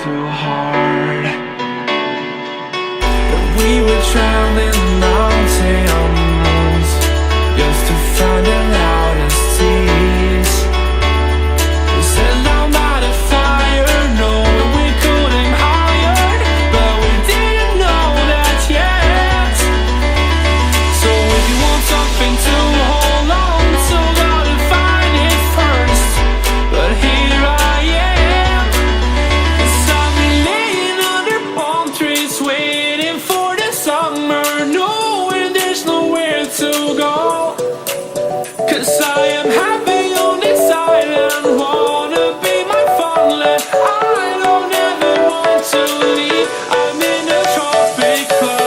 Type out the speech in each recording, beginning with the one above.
too hard. But we were traveling mountains just to find the loudest tears. We set down by the fire, knowing we could aim higher, but we didn't know that yet. So if you want something to hold on to, gotta find it first. But here I am, 'cause I've been laying under palm trees, waiting for the summer, knowing there's nowhere to go. 'Cause I am happy on this island, wanna be my fun-land. I don't ever want to leave, I'm in a tropic club.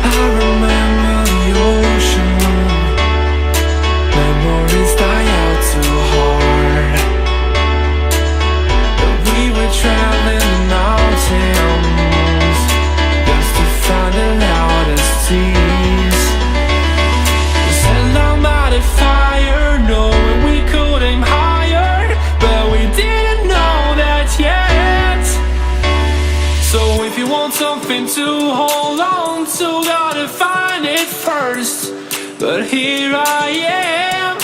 I remember the ocean, memories die out too hard. But we were traveling the mountains just to find the loudest seas. We sat down by the fire, knowing we could aim higher, but we didn't know that yet. So if you want something to hold on to, gotta find it first. But here I am,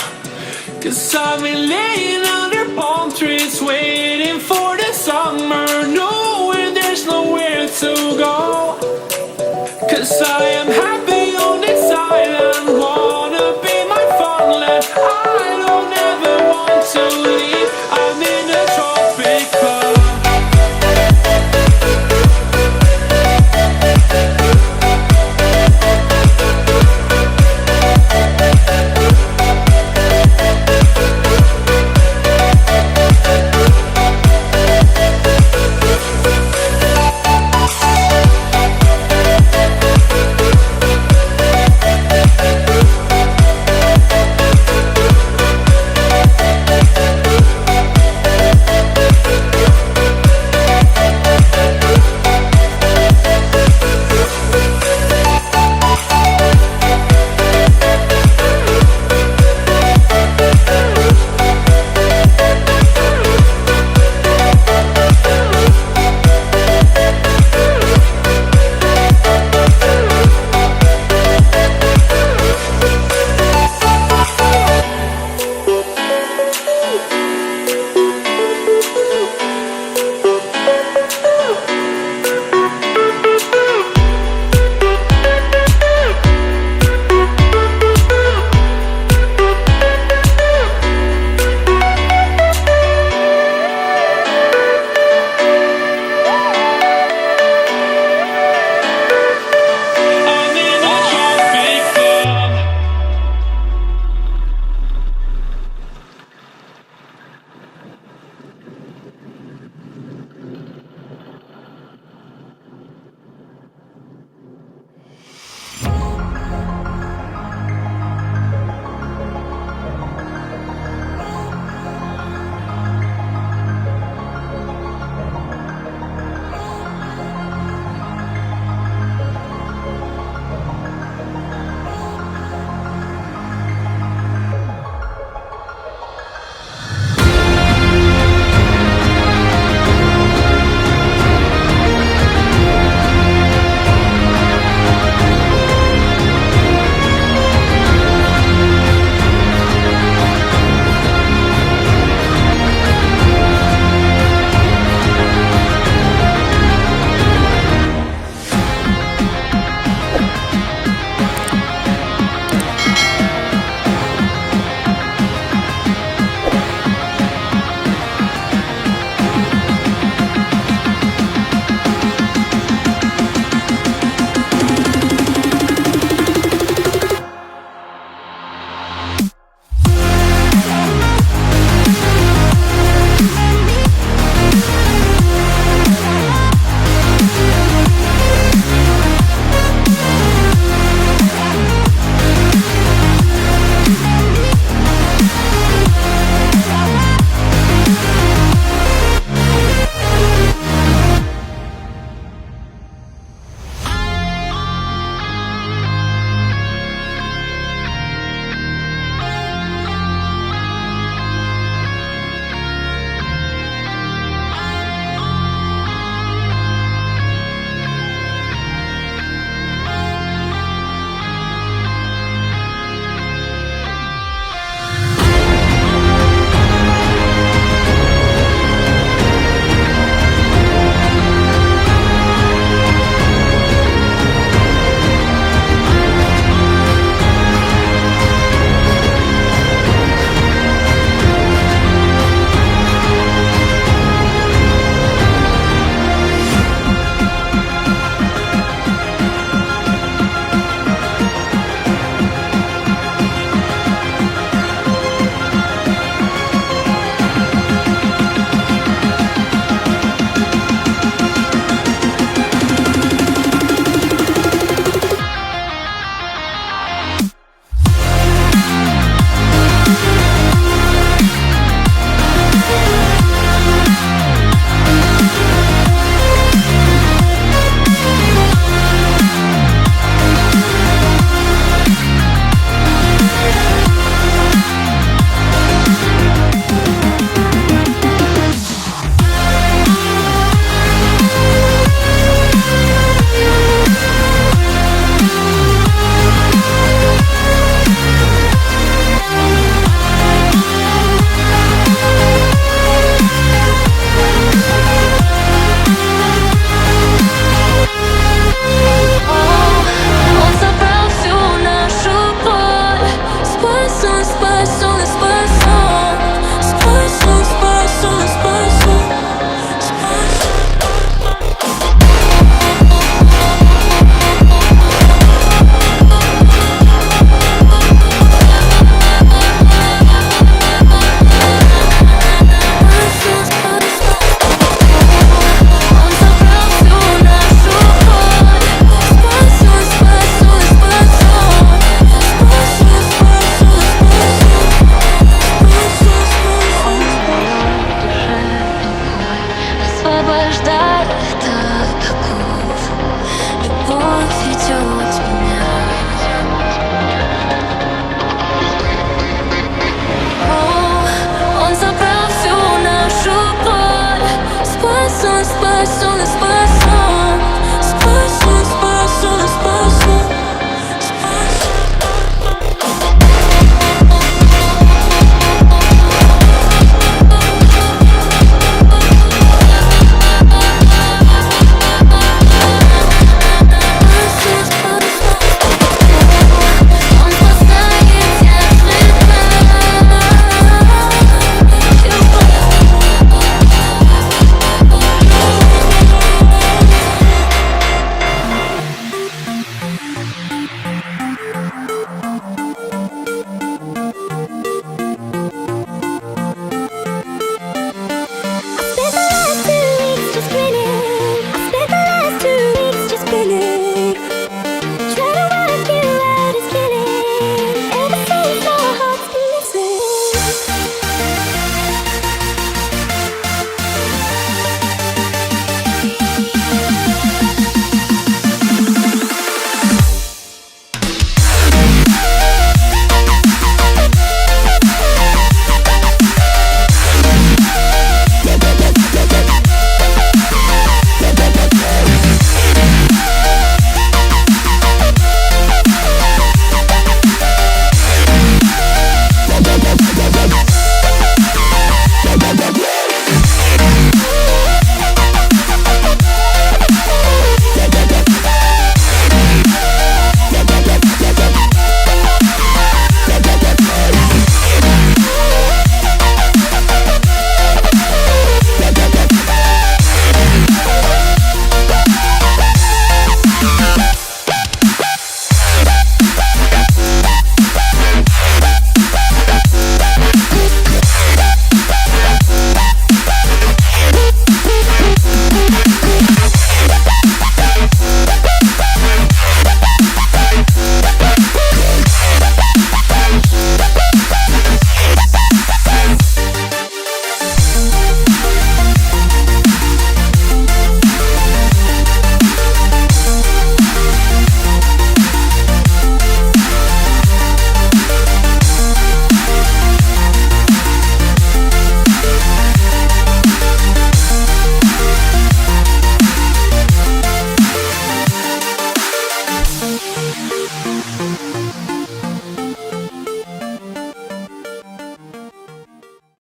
'cause I've been laying under palm trees, waiting for the summer, knowing there's nowhere to go. 'Cause I am happy on this island,